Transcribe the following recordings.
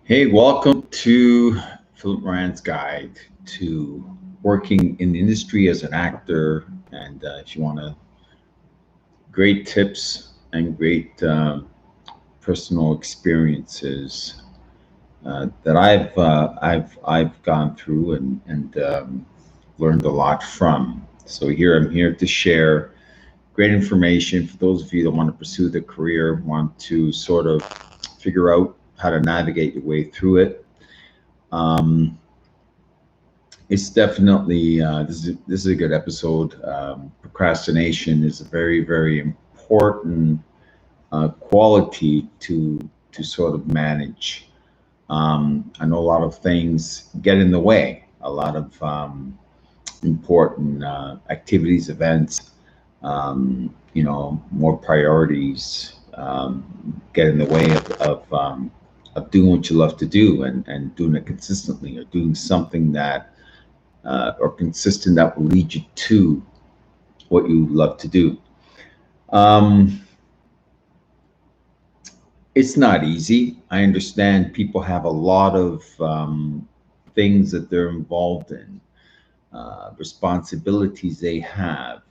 Hey, welcome to Moran's Guide to working in the industry as an actor. And if you want great tips and great personal experiences that I've gone through and learned a lot from. So I'm here to share great information for those of you that want to pursue the career, want to sort of figure out how to navigate your way through it. Um, it's definitely this is a good episode. Procrastination is a very important quality to sort of manage. I know a lot of things get in the way. A lot of important activities, events, more priorities get in the way of doing what you love to do and doing it consistently or doing something that or consistent that will lead you to what you love to do. Um, it's not easy. I understand people have a lot of things that they're involved in, responsibilities they have.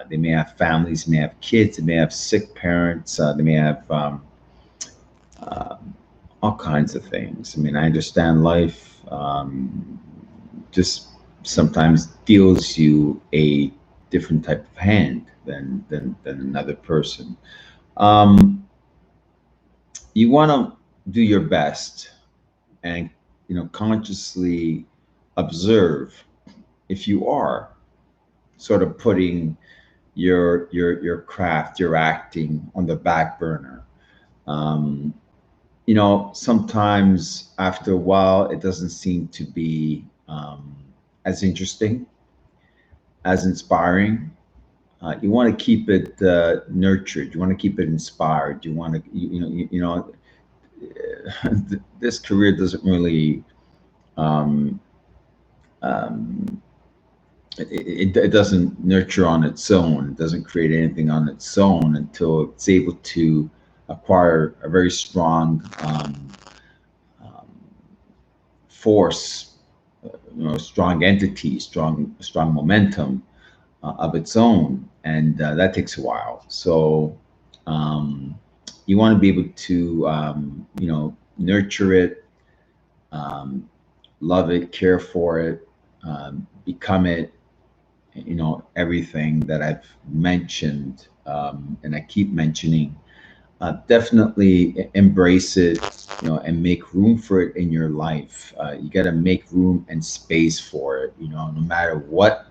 They may have families, they may have kids, they may have sick parents, they may have uh, all kinds of things. I mean, I understand life just sometimes deals you a different type of hand than another person. Um, you want to do your best and consciously observe if you are sort of putting your craft, your acting on the back burner. Um, Sometimes after a while, it doesn't seem to be as interesting, as inspiring. You want to keep it nurtured. You want to keep it inspired. You want to, this career doesn't really, um, um, it doesn't nurture on its own. It doesn't create anything on its own until it's able to acquire a very strong um, force, strong entity, strong momentum of its own, and that takes a while. So um, you want to be able to nurture it, um, love it, care for it, become it. Everything that I've mentioned and I keep mentioning. Definitely embrace it, and make room for it in your life. You got to make room and space for it. No matter what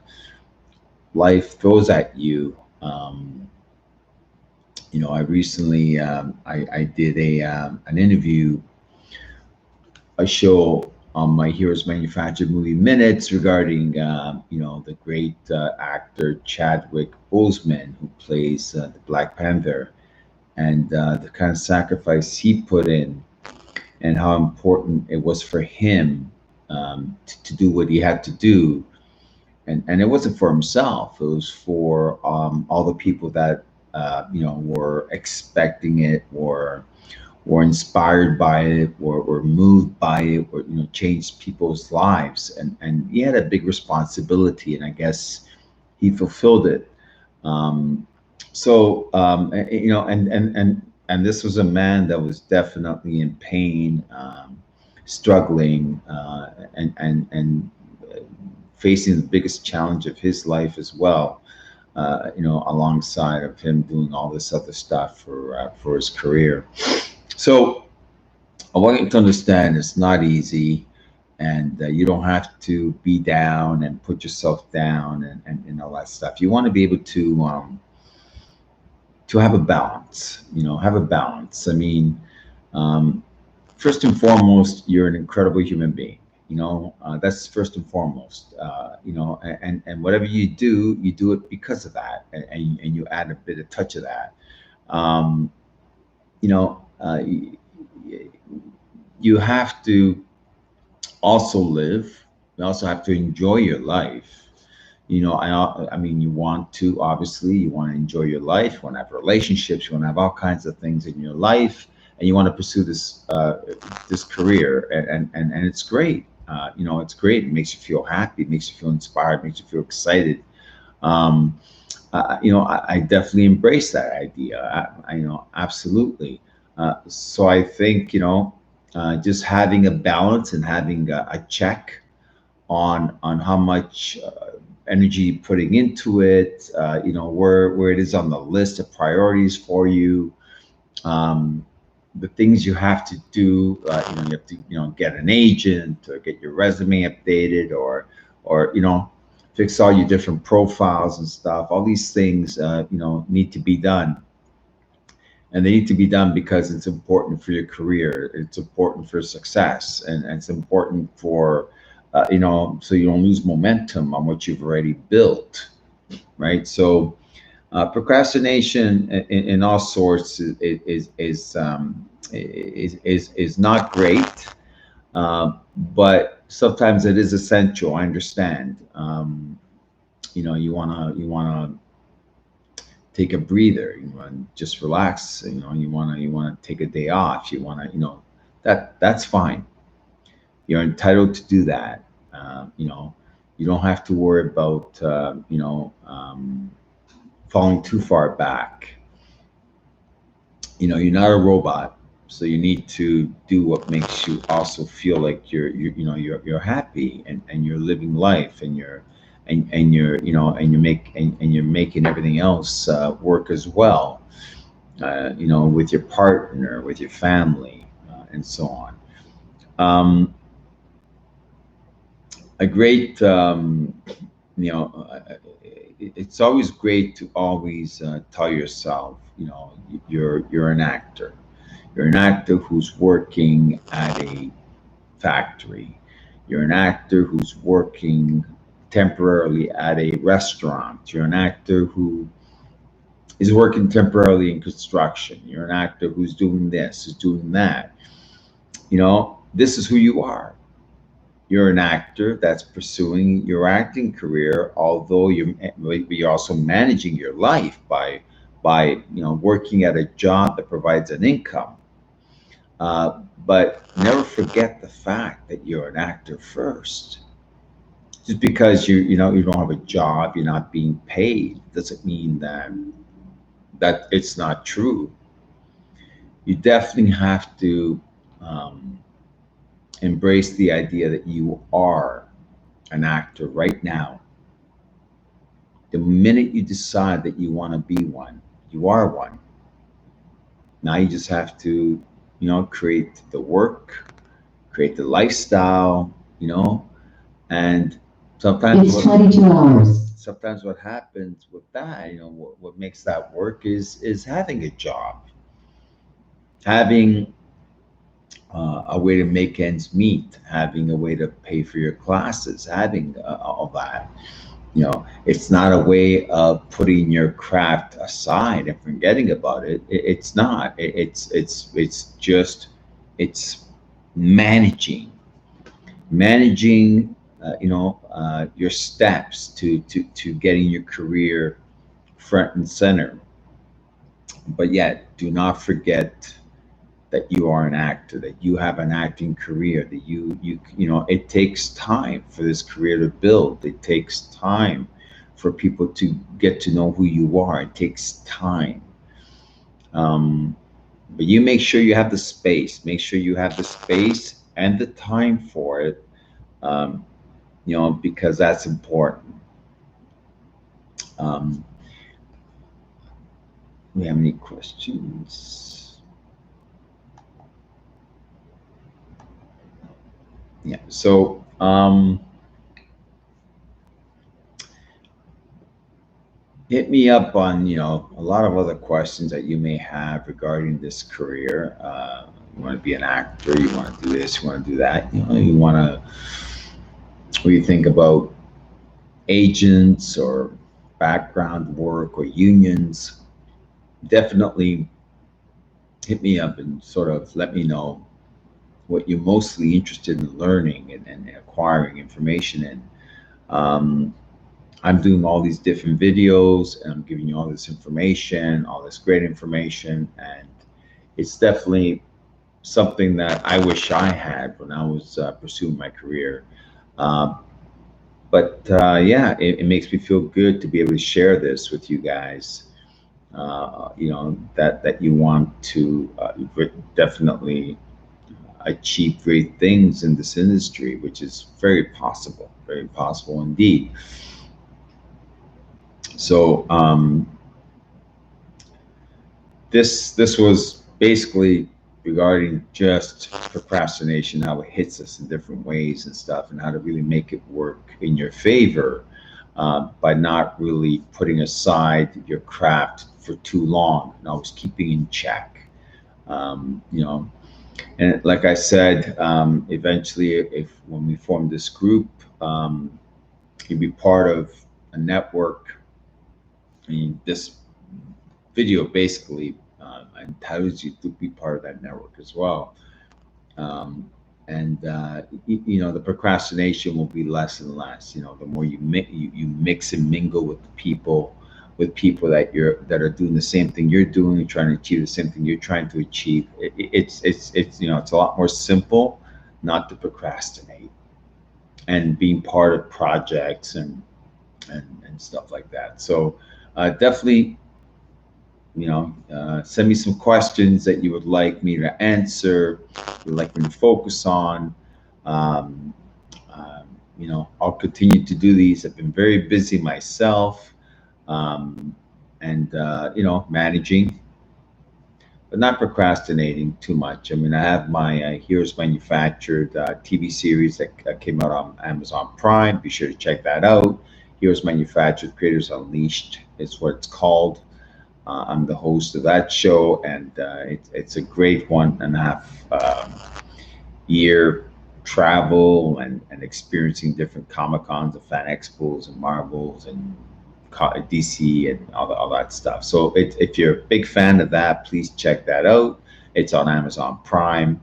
life throws at you. I recently I did an interview, a show on my Heroes Manufactured Movie Minutes regarding the great actor Chadwick Boseman, who plays the Black Panther, and the kind of sacrifice he put in and how important it was for him to do what he had to do. And it wasn't for himself. It was for all the people that were expecting it, or were inspired by it, or moved by it, or changed people's lives. And he had a big responsibility, and I guess he fulfilled it. Um, and this was a man that was definitely in pain, struggling, and facing the biggest challenge of his life as well. Alongside of him doing all this other stuff for his career. So I want you to understand it's not easy, and you don't have to be down and put yourself down and all that stuff. You want to be able to have a balance. Have a balance. I mean, um, first and foremost, you're an incredible human being. That's first and foremost. And whatever you do it because of that, and you add a bit of touch of that. Um, you know, uh, y- you have to also live. You also have to enjoy your life. I mean, you want to enjoy your life. You want to have relationships. You want to have all kinds of things in your life, and you want to pursue this this career, and it's great. You know, it's great. It makes you feel happy, it makes you feel inspired, makes you feel excited. Um, you know, I definitely embrace that idea. You know, absolutely. So I think, you know, just having a balance and having a check on how much energy you're putting into it, you know, where it is on the list of priorities for you, um, the things you have to do. You know, you have to, you know, get an agent or get your resume updated, or you know, fix all your different profiles and stuff. All these things, you know, need to be done, and they need to be done because it's important for your career. It's important for success, and it's important for, you know, so you don't lose momentum on what you've already built, right? So procrastination in all sorts is not great, but sometimes it is essential. I understand. You know, you wanna take a breather. You want to just relax. You know, you wanna take a day off. You wanna, you know, that's fine. You're entitled to do that. You know, you don't have to worry about you know, falling too far back. You know, you're not a robot, so you need to do what makes you also feel like you know, you're happy, and you're living life, and you're, you know, and you're making everything else work as well. You know, with your partner, with your family, and so on. Um, a great you know, it's always great to always tell yourself, you know, you're an actor. You're an actor who's working at a factory. You're an actor who's working temporarily at a restaurant. You're an actor who is working temporarily in construction. You're an actor who's doing this, who's doing that. You know, this is who you are. You're an actor that's pursuing your acting career, although you're also managing your life by, you know, working at a job that provides an income. But never forget the fact that you're an actor first. Just because you know, you don't have a job, you're not being paid, doesn't mean that it's not true. You definitely have to um, embrace the idea that you are an actor right now. The minute you decide that you want to be one, you are one. Now you just have to, you know, create the work, create the lifestyle, you know, and sometimes It's 22 hours. sometimes what happens with that, you know, what makes that work is having a job, having a way to make ends meet, having a way to pay for your classes, having all that. You know, it's not a way of putting your craft aside and forgetting about it. It's not. It's just, it's managing, you know, your steps to getting your career front and center. But yet, do not forget that you are an actor, that you have an acting career, that you know, it takes time for this career to build. It takes time for people to get to know who you are. It takes time. Um, but you make sure you have the space. Make sure you have the space and the time for it. Um, you know, because that's important. Um, we have any questions? Yeah. So hit me up on, you know, a lot of other questions that you may have regarding this career. You want to be an actor, you want to do this, you want to do that, you know, you want to, what do you think about agents or background work or unions? Definitely hit me up and sort of let me know what you're mostly interested in learning and acquiring information in. Um, I'm doing all these different videos and I'm giving you all this information, all this great information, and it's definitely something that I wish I had when I was pursuing my career. Uh, but yeah, it makes me feel good to be able to share this with you guys. That you want to definitely achieve great things in this industry, which is very possible indeed. So this was basically regarding just procrastination, how it hits us in different ways and stuff, and how to really make it work in your favor by not really putting aside your craft for too long and always keeping in check. You know, and like I said, eventually, if when we form this group, you'll be part of a network. I mean, this video basically entitles you to be part of that network as well. Um, and the procrastination will be less and less. The more you mix and mingle with people that are doing the same thing you're doing, trying to achieve the same thing you're trying to achieve. It's a lot more simple not to procrastinate and being part of projects and stuff like that. So definitely, send me some questions that you would like me to answer, you'd like me to focus on. Um, I'll continue to do these. I've been very busy myself, and managing, but not procrastinating too much. I mean, I have my Heroes Manufactured TV series that came out on Amazon Prime. Be sure to check that out. Heroes Manufactured Creators Unleashed is what it's called. I'm the host of that show, and it's a great 1.5 year travel and experiencing different Comic Cons and fan expos and Marvels and DC and all that stuff. So if you're a big fan of that, please check that out. It's on Amazon Prime.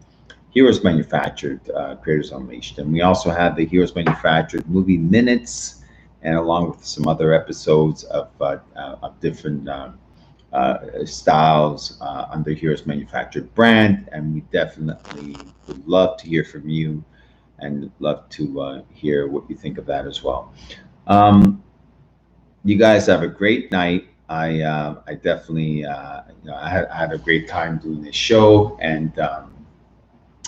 Heroes Manufactured, Creators Unleashed. And we also have the Heroes Manufactured Movie Minutes, and along with some other episodes of different styles under Heroes Manufactured brand. And we definitely would love to hear from you and love to hear what you think of that as well. You guys have a great night. I definitely I had a great time doing this show, and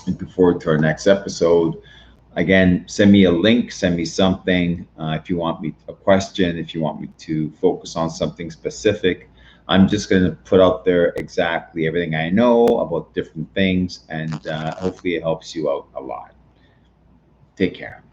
looking forward to our next episode. Again, send me a link, send me something if you want me a question, if you want me to focus on something specific. I'm just going to put out there exactly everything I know about different things, and hopefully it helps you out a lot. Take care.